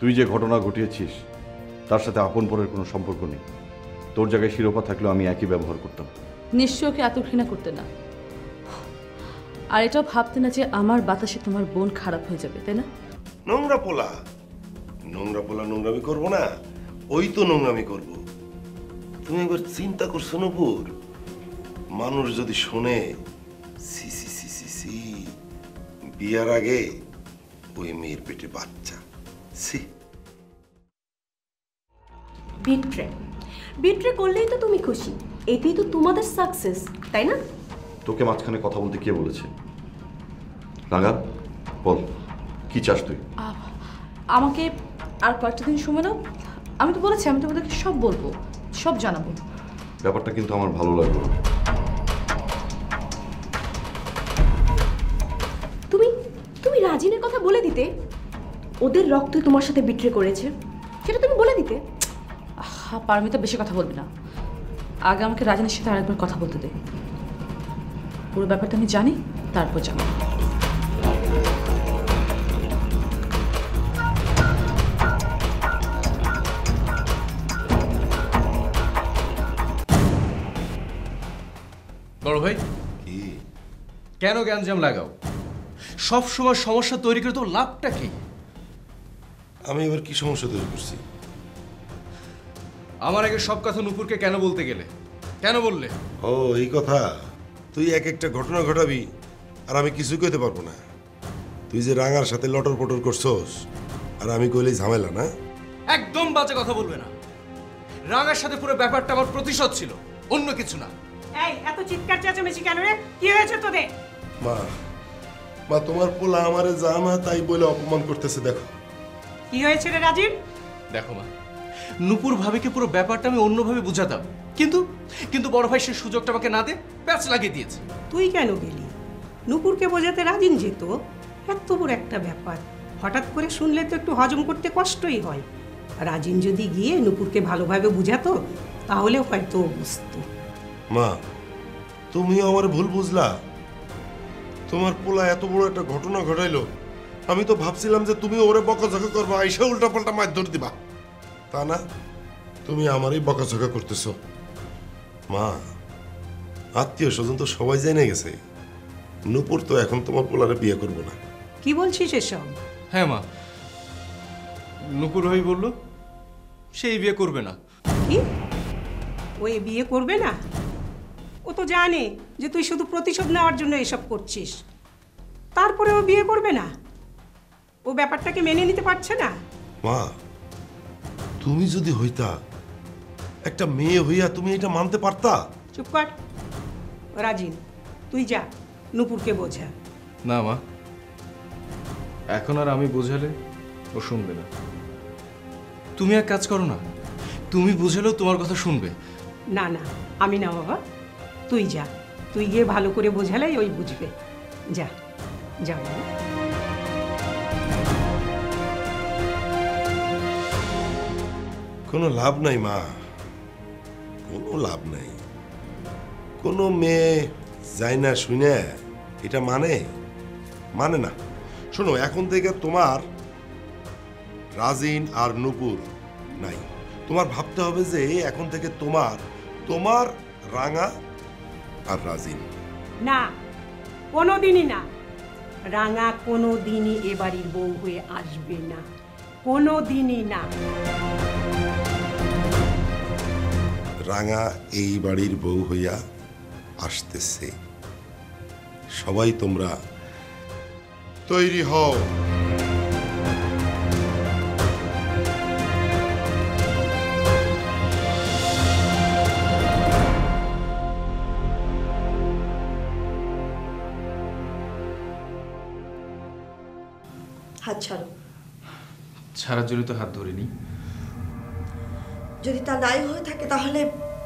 তুই যে ঘটনা ঘটিয়েছিস তার সাথে আপন পরের কোনো সম্পর্ক নেই। তোর জায়গায় শিরোপা থাকলেও আমি একই ব্যবহার করতাম। নিশ্চয় ওকে এত ঘৃণা করতে না, আর এটাও ভাবতে না যে আমার বাতাসে তোমার বোন খারাপ হয়ে যাবে, তাই না? নোংরা পোলা নোংরামি করবো না, ওই তো নোংরামি করব। তুমি একবার চিন্তা করছো নূপুর, মানুষ যদি শোনে সি সি সি সি সি বিয়ার আগে ওই মেয়ের পেটে বাচ্চা। সি বিট্রে করলেই তো তুমি খুশি, এটাই তো তোমাদের সাকসেস, তাই না? তোকে মাঝখানে কথা বলতে কে বলেছে? রাঙা, বল কি চাস তুই? আমাকে আর কয়েকটা দিন সময় দাও। আমি তো বলেছি আমি তোমাদেরকে সব বলবো, সব জানাবো। ব্যাপারটা কিন্তু আমার ভালো লাগলো। তুমি রাজিনের কথা বলে দিতে, ওদের রক্তই তোমার সাথে বিট্রে করেছে, সেটা তুমি বলে দিতে। পারমিতা বেশি কথা বলবি না, আগে আমাকে রাজিনের সাথে আরেকবার কথা বলতে দে। পুরো ব্যাপারটা আমি জানি, তারপর জানাবো। বড় ভাই, কি কেন গ্যাঞ্জাম লাগাও? সব সময় সমস্যা তৈরি করে তো লাভটা কি? আমি এবার কি সমস্যা তৈরি করছি? আমার আগে সব কথা নূপুরকে কেন বলতে গেলে? কেন বললে? ও এই কথা, তুই এক একটা ঘটনা ঘটাবি আর আমি কিছু কইতে পারবো না। তুই যে রাঙার সাথে লটর পটর করছস আর আমি কইলেই ঝামেলা না? একদম বাজে কথা বলবে না। রাঙার সাথে পুরো ব্যাপারটা আমার প্রতিশোধ ছিল, অন্য কিছু না। এই এত চিৎকার চেঁচামেচি কেন রে? কি হয়েছে তোদের? মা তোমার পোলা আমারে জামা তাই বলে অপমান করতেছে, দেখো। কি হয়েছে রে রাজীব? দেখো মা, নূপুর ভাবিকে পুরো ব্যাপারটা আমি অন্যভাবে বুঝাতাম, কিন্তু কিন্তু বড় ভাই সে সুযোগটা আমাকে না দে প্যাচ লাগিয়ে দিয়েছে। তুই কেন গেলি? নূপুরকে বোঝাতে রাজিন যেত, এত বড় একটা ব্যাপার হঠাৎ করে শুনলে তো একটু হজম করতে কষ্টই হয়। রাজিন যদি গিয়ে নূপুরকে ভালোভাবে বুঝাতো তাহলে হয়তো বুঝতো। মা তুমিও আমার ভুল বুঝলা। তোমার পোলা এত বড় একটা ঘটনা ঘটাইলো, আমি তো ভাবছিলাম যে তুমি ওরে বকাঝকা করবা, আইসা উল্টা পাল্টা মারধর দিবা। তা না, তুমি আমারই বকাঝকা করতেছো। মা আত্মীয় স্বজন তো সবাই জেনে গেছে, নূপুর তো এখন তোমার পোলারে বিয়ে করবো না। কি বলছিস এসব? হ্যাঁ মা, নূপুর ভাই বললো সেই বিয়ে করবে না। কি? ও এ বিয়ে করবে না? ও তো জানে যে তুই শুধু প্রতিশোধ নেওয়ার জন্য এসব করছিস, তারপরে ও বিয়ে করবে না? ও ব্যাপারটাকে মেনে নিতে পারছে না। মা তুমি যদি হইতা একটা মেয়ে হইয়া তুমি এটা মানতে পারতা? চুপ কর রাজিন, তুই যা নূপুরকে বোঝা। না মা, এখন আর আমি বোঝালে ও শুনবে না। তুমি এক কাজ করো না, তুমি বুঝালেও তোমার কথা শুনবে। না না, আমি না বাবা, তুই যা, তুই গিয়ে ভালো করে বোঝালেই ওই বুঝবে। যা যা বাবা। কোনো লাভ নাই মা, কোনো লাভ নাই। কোনো মেয়ে যায় না শুনে এটা মানে না। শোনো, এখন থেকে তোমার রাজিন আর নূপুর নাই। তোমার ভাবতে হবে যে এখন থেকে তোমার রাঙা আর রাজিন। না, কোনোদিনই না। রাঙা কোনোদিনই এ বাড়ির বউ হয়ে আসবে না, কোনোদিনই না। রাঙা এই বাড়ির বউ হইয়া আসতেছে। সবাই তোমরা তৈরি হও। হাত ছাড়ো। ছাড়ার জন্য তো হাত ধরিনি। যদি তা নাই হয়ে থাকে তাহলে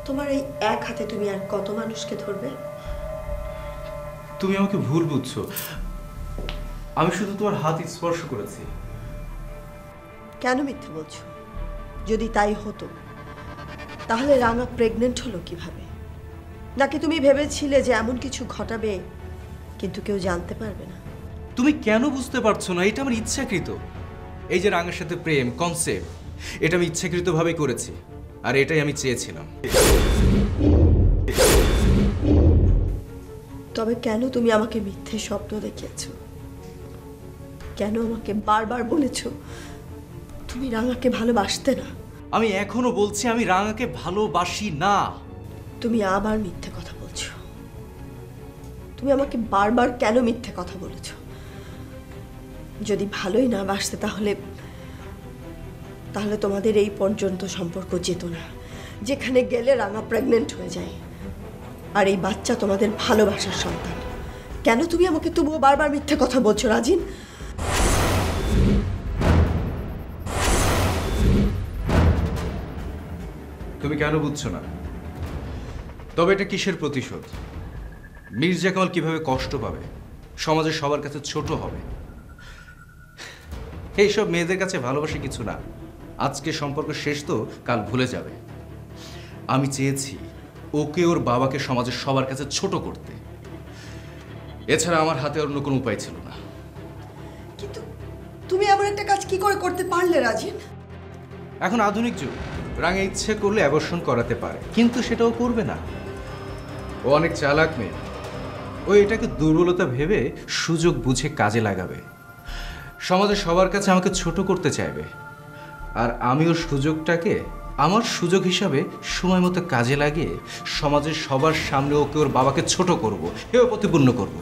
তোমার এই এক হাতে তুমি আর কত মানুষকে ধরবে? তুমি আমাকে ভুল বুঝছো, আমি শুধু তোমার হাত স্পর্শ করেছি। কেন মিথ্যে বলছো? যদি তাই হতো তাহলে রাঙা প্রেগনেন্ট হলো কিভাবে? নাকি তুমি ভেবেছিলে যে এমন কিছু ঘটাবে কিন্তু কেউ জানতে পারবে না? তুমি কেন বুঝতে পারছো না? এটা আমার ইচ্ছাকৃত। এই যে রাঙার সাথে প্রেম কনসেপ্ট, এটা আমি ইচ্ছাকৃতভাবেই করেছি, আর এটাই আমি চেয়েছিলাম। তবে কেন তুমি আমাকে মিথ্যে স্বপ্ন দেখিয়েছো? কেন আমাকে বারবার বলেছো তুমি রাঙাকে ভালোবাসতে না? আমি এখনো বলছি আমি রাঙাকে ভালোবাসি না। তুমি আবার মিথ্যে কথা বলছো। তুমি আমাকে বারবার কেন মিথ্যে কথা বলেছো? যদি ভালোই না বাসতে তাহলে তোমাদের এই পর্যন্ত সম্পর্ক যেত না, যেখানে গেলে রাঙা প্রেগনেন্ট হয়ে যায় আর এই বাচ্চা তোমাদের ভালোবাসার সন্তান। কেন তুমি আমাকে তবুও বারবার মিথ্যে কথা বলছো রাজিন? তুমি কেন বুঝছো না? তবে এটা কিসের প্রতিশোধ? মির্জা কামাল কিভাবে কষ্ট পাবে, সমাজের সবার কাছে ছোট হবে, এইসব মেয়েদের কাছে ভালোবাসা কিছু না। আজকে সম্পর্ক শেষ তো কাল ভুলে যাবে। আমি চেয়েছি ওকে ওর বাবাকে সমাজের সবার কাছে ছোট করতে, এছাড়া আমার হাতে অন্য কোনো উপায় ছিল না। কিন্তু তুমি এমন একটা কাজ কি করে করতে পারলে রাজিন? এখন আধুনিক যুগ, রাঙা ইচ্ছে করলে অ্যাবর্শন করাতে পারে, কিন্তু সেটাও করবে না। ও অনেক চালাক মেয়ে, ও এটাকে দুর্বলতা ভেবে সুযোগ বুঝে কাজে লাগাবে, সমাজের সবার কাছে আমাকে ছোট করতে চাইবে, আর আমি ওর সুযোগটাকে আমার সুযোগ হিসাবে সময় মতো কাজে লাগিয়ে সমাজের সবার সামনে ওকে ওর বাবাকে ছোট করব, এও প্রতিপূর্ণ করব।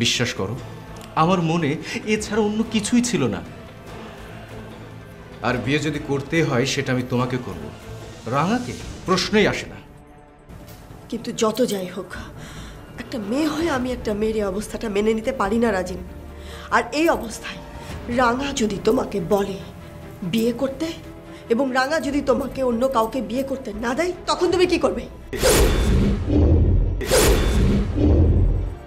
বিশ্বাস করো, আমার মনে এছাড়া অন্য কিছুই ছিল না। আর বিয়ে যদি করতে হয় সেটা আমি তোমাকে করব, রাঙাকে প্রশ্নই আসে না। কিন্তু যত যাই হোক, একটা মেয়ে হয়ে আমি একটা মেয়ের এই অবস্থাটা মেনে নিতে পারি না রাজিন। আর এই অবস্থায় রাঙা যদি তোমাকে বলে বিয়ে করতে, এবং রাঙা যদি তোমাকে অন্য কাউকে বিয়ে করতে না দেয়, তখন তুমি কি করবে?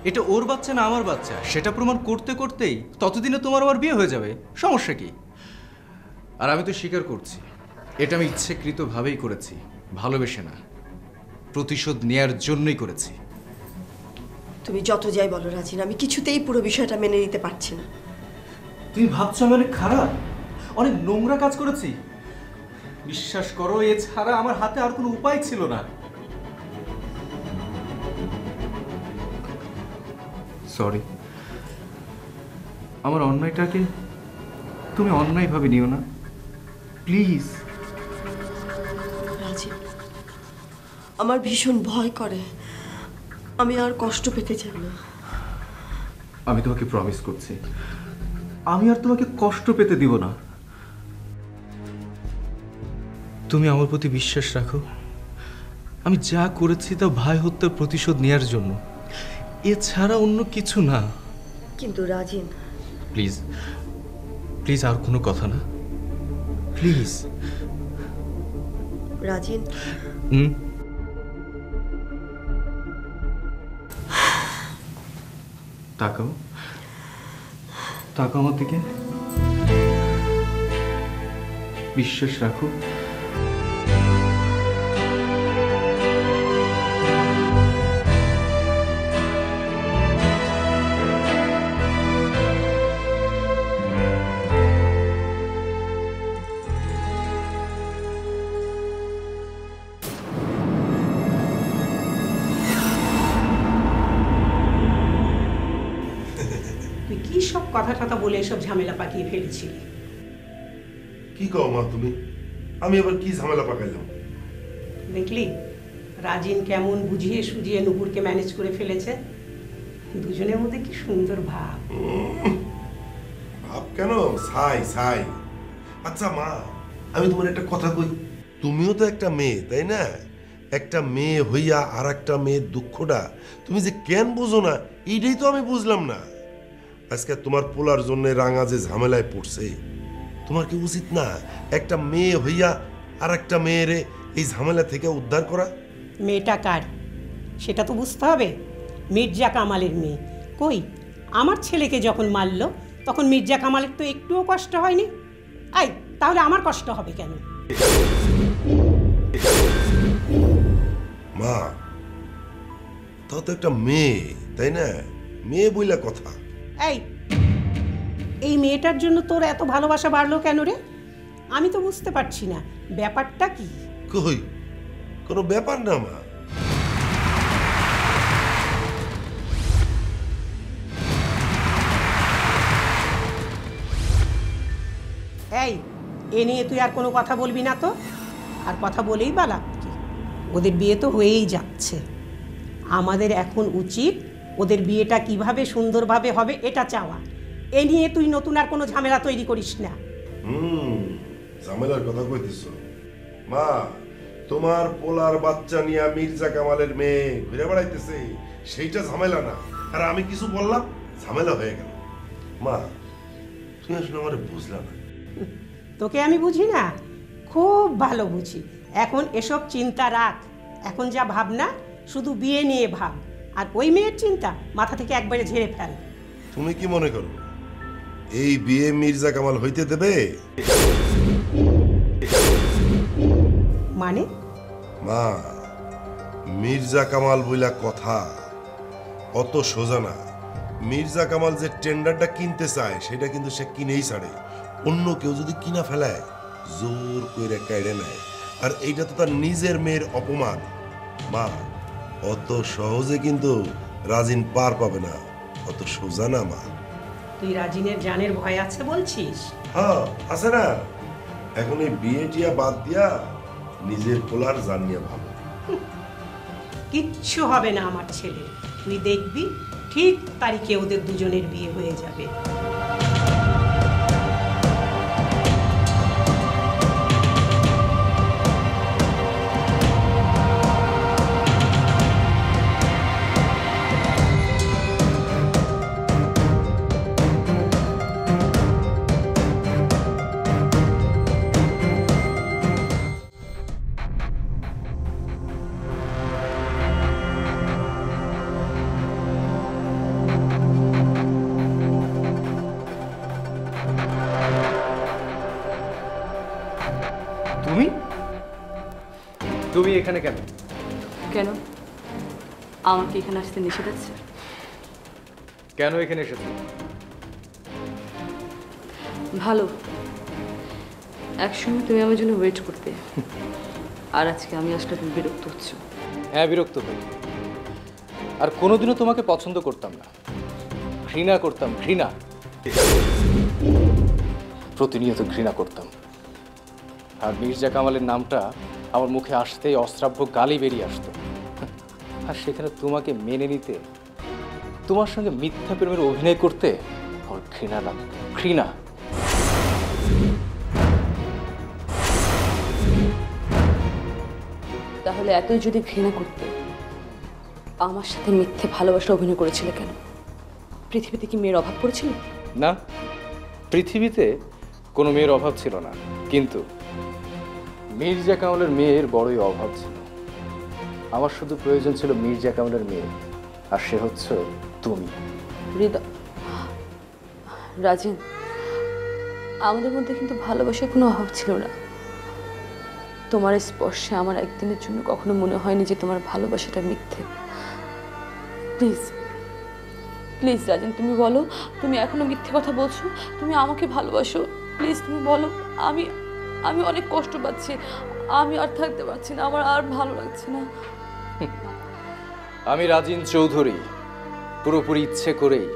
এটা ওর বাচ্চা না আমার বাচ্চা সেটা প্রমাণ করতে করতেই ততদিনে তোমার আমার বিয়ে হয়ে যাবে, সমস্যা কি? আর আমি তো স্বীকার করছি, এটা আমি ইচ্ছাকৃতভাবেই করেছি, ভালোবেসে না, প্রতিশোধ নেয়ার জন্যই করেছি। তুমি যত যাই বলো রাজিন, আমি কিছুতেই পুরো বিষয়টা মেনে নিতে পারছি না। তুমি ভাবছো আমি অনেক খারাপ, অনেক নোংরা কাজ করেছি? বিশ্বাস করো, এছাড়া আমার হাতে আর কোনো উপায় ছিল না। সরি, আমার অন্যায়টাকে তুমি অন্যায়ভাবে নিও না প্লিজ। রাজিন, আমার ভীষণ ভয় করে, আমি আর কষ্ট পেতে চাই না। আমি তোমাকে প্রমিস করছি, আমি আর তোমাকে কষ্ট পেতে দিব না। তুমি আমার প্রতি বিশ্বাস রাখো, আমি যা করেছি তা ভাই হত্যার প্রতিশোধ নেয়ার জন্য, এছাড়া অন্য কিছু না। কিন্তু রাজিন, প্লিজ প্লিজ, আর কোনো কথা না, প্লিজ। রাজিন, তাকাও, তাকাও আমার দিকে, বিশ্বাস রাখো। তুই কি সব কথা টথা বলে এসব ঝামেলা পাকিয়ে ফেলেছিলি? কি কও মা তুমি? আমি আবার কি ঝামেলা পাকাইলাম? দেখলি রাজিন কেমন বুঝিয়ে সুঝিয়ে নুপুরকে ম্যানেজ করে ফেলেছে। দুজনের মধ্যে কি সুন্দর ভাব। ভাব কেন, ছাই ছাই। আচ্ছা মা, আমি তোমার একটা কথা কই, তুমিও তো একটা মেয়ে তাই না? একটা মেয়ে হইয়া আর একটা মেয়ের দুঃখটা তুমি যে কেন বুঝো না, এইটাই তো আমি বুঝলাম না। আজকে তোমার পোলার জন্য রাঙা যে ঝামেলায় পড়ছে, তোমার কি উচিত না একটা মেয়ে হইয়া আর একটা মেয়েরে এই ঝামেলা থেকে উদ্ধার করা? মেয়েটা কার সেটা তো বুঝতে হবে। মির্জা কামালের মেয়ে। কই, আমার ছেলেকে যখন মারলো তখন মির্জা কামালের তো একটুও কষ্ট হয়নি। আই, তাহলে আমার কষ্ট হবে কেন? মা, তাও তো একটা মেয়ে তাই না? মেয়ে বইলা কথা। এই, এই মেয়েটার জন্য তোর এত ভালোবাসা বাড়লো কেন রে? আমি তো বুঝতে পারছি না ব্যাপারটা কি। কই কোনো ব্যাপার না মা। এই, এ নিয়ে তুই আর কোনো কথা বলবি না তো? আর কথা বলেই বা লাভ কি? ওদের বিয়ে তো হয়েই যাচ্ছে। আমাদের এখন উচিত ওদের বিয়েটা কিভাবে সুন্দরভাবে হবে এটা চাওয়া। এ নিয়ে তুই নতুন আর কোনো ঝামেলা তৈরি করিস না। ঝামেলার কথা কইতেছ মা? তোমার পোলার বাচ্চা নিয়ে মির্জা কামালের মেয়ে ঘুরে বেড়াইতেছে, সেইটা ঝামেলা না। আর আমি কিছু বললাম, ঝামেলা হয়ে গেল। মা তুমি আসলে আমার বুঝলা না। তোকে আমি বুঝি না? খুব ভালো বুঝি। এখন এসব চিন্তা রাখ। এখন যা ভাবনা শুধু বিয়ে নিয়ে ভাব, আর ওই মেয়ের চিন্তা মাথা থেকে একবারে ঝেড়ে ফেল। তুমি কি মনে করো এই বিয়ে মির্জা কামাল হইতে দেবে? মানে? মা মির্জা কামাল বইলা কথা অত সোজা না। মির্জা কামাল যে টেন্ডারটা কিনতে চায় সেটা কিন্তু সে কিনেই ছাড়ে। অন্য কেউ যদি কিনা ফেলায় জোর করে কাইড়ে নেয়, আর এইটা তো তার নিজের মেয়ের অপমান। মা অত সহজে কিন্তু রাজিন পার পাবে না, অত সোজা না মা। তুই রাজিনের জানের ভয় আছে বলছিস? হ্যাঁ আছে না। এখন এই বিয়ে টিয়া বাদ দিয়া নিজের পোলার জান নিয়ে ভালো। কিচ্ছু হবে না আমার ছেলে। তুই দেখবি ঠিক তারিখে ওদের দুজনের বিয়ে হয়ে যাবে। তুমি তুমি এখানে কেন? কেন? আমাকে এখানে আসতে নিষেধ আছে? কেন এখানে এসেছো? ভালো, একসময় তুমি আমার জন্য ওয়েট করতে, আর আজকে আমি আসলে তুমি বিরক্ত হচ্ছ। হ্যাঁ বিরক্ত হই। আর কোনোদিনও তোমাকে পছন্দ করতাম না, ঘৃণা করতাম। ঘৃণা, প্রতিনিয়ত ঘৃণা করতাম। আর মির্জা কামালের নামটা আমার মুখে আসতেই অশ্রাব্য গালি বেরিয়ে আসতো। আর সেখানে তোমাকে মেনে নিতে, তোমার সঙ্গে মিথ্যা প্রেমের অভিনয় করতে আমার ঘৃণা লাগতো। ঘৃণা। তাহলে এতই যদি ঘৃণা করতে, আমার সাথে মিথ্যে ভালোবাসা অভিনয় করেছিলে কেন? পৃথিবীতে কি মেয়ের অভাব পড়েছিল? না, পৃথিবীতে কোনো মেয়ের অভাব ছিল না, কিন্তু মির্জা কামালের মেয়ের বড়ই অভাব ছিল। আমার শুধু প্রয়োজন ছিল মির্জা কামালের মেয়ে, আর সে হচ্ছে তুমি। হৃদয়, রাজিন, আমাদের মধ্যে কিন্তু ভালোবাসার কোনো অভাব ছিল না। তোমার স্পর্শে আমার একদিনের জন্য কখনো মনে হয়নি যে তোমার ভালোবাসাটা মিথ্যে। প্লিজ প্লিজ রাজিন, তুমি বলো, তুমি এখনো মিথ্যে কথা বলছো? তুমি আমাকে ভালোবাসো? প্লিজ তুমি বলো। আমি আমি অনেক কষ্ট পাচ্ছি, আমি আর থাকতে পারছি না, আমার আর ভালো লাগছে না। আমি রাজিন চৌধুরী পুরোপুরি ইচ্ছে করেই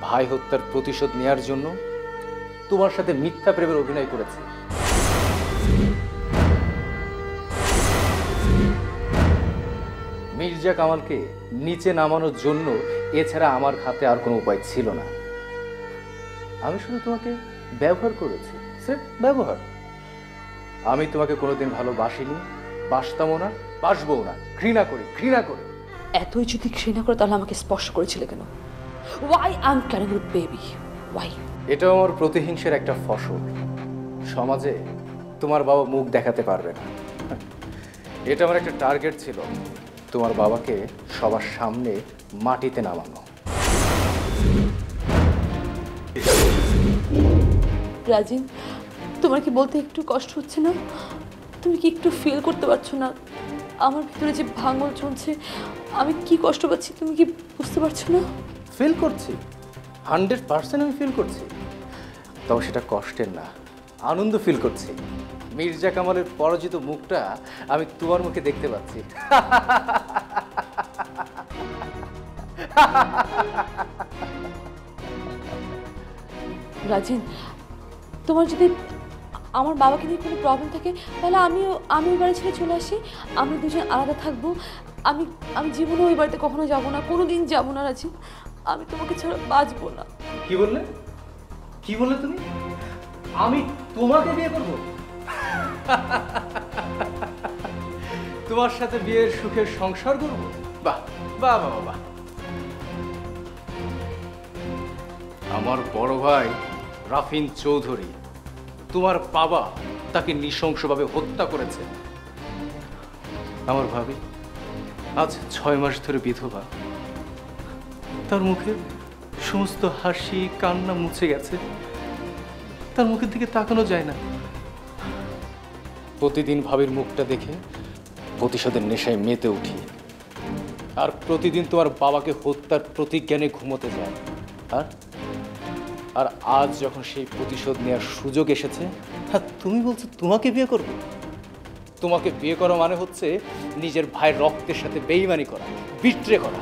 ভাই হত্যার প্রতিশোধ নেয়ার জন্য তোমার সাথে মিথ্যা প্রেমের অভিনয় করেছি। মির্জা কামালকে নিচে নামানোর জন্য এছাড়া আমার হাতে আর কোনো উপায় ছিল না। আমি শুধু তোমাকে ব্যবহার করেছি, স্রেফ ব্যবহার। আমি তোমাকে কোনোদিন ভালোবাসিনি, বাসতামও না, বাসবও না। ঘৃণা করি, ঘৃণা করি। এতই যদি ঘৃণা করে তাহলে আমাকে স্পর্শ করেছিলে কেন? Why I am carrying your baby? Why? এটাও আমার প্রতিহিংসার একটা ফসল। সমাজে তোমার বাবা মুখ দেখাতে পারবে না, এটা আমার একটা টার্গেট ছিল। তোমার বাবাকে সবার সামনে মাটিতে নামানো। রাজিন, তোমার কি বলতে একটু কষ্ট হচ্ছে না? তুমি কি একটু ফিল করতে পারছো না আমার ভিতরে যে ভাঙন চলছে, আমি কি কষ্ট পাচ্ছি? তুমি কি বুঝতে পারছো না? ফিল করছি, 100% আমি ফিল করছি। তবে সেটা কষ্টের না, আনন্দ ফিল করছি। মির্জা কামালের পরাজিত মুখটা আমি তোমার মুখে দেখতে পাচ্ছি। রাজিন, তোমার যদি আমার বাবাকে নিয়ে কোনো প্রবলেম থাকে তাহলে আমি ওই বাড়ি ছেড়ে চলে আসি, আমরা দুজন আলাদা থাকবো। আমি আমি জীবনে ওই বাড়িতে কখনো যাব না, কোনো দিন যাবো না রাজিন। আমি তোমাকে ছাড়া বাঁচবো না। কি বললে? কি বললে তুমি? আমি তোমাকে বিয়ে করব? তোমার সাথে বিয়ের সুখের সংসার করব? বাহ বাহ বাহ বাহ। আমার বড় ভাই রাফিন চৌধুরী, তোমার বাবা তাকে নৃশংসভাবে হত্যা করেছে। আমার ভাবি আজ 6 মাস ধরে বিধবা, তার মুখে সমস্ত হাসি কান্না মুছে গেছে, তার মুখের দিকে তাকানো যায় না। প্রতিদিন ভাবির মুখটা দেখে প্রতিশোধের নেশায় মেতে উঠি, আর প্রতিদিন তোমার বাবাকে হত্যার প্রতিজ্ঞানে ঘুমোতে যায়। আর আজ যখন সেই প্রতিশোধ নেওয়ার সুযোগ এসেছে, তুমি বলছো তোমাকে বিয়ে করবে? তোমাকে বিয়ে করা মানে হচ্ছে নিজের ভাইয়ের রক্তের সাথে বেইমানি করা, বিট্রে করা।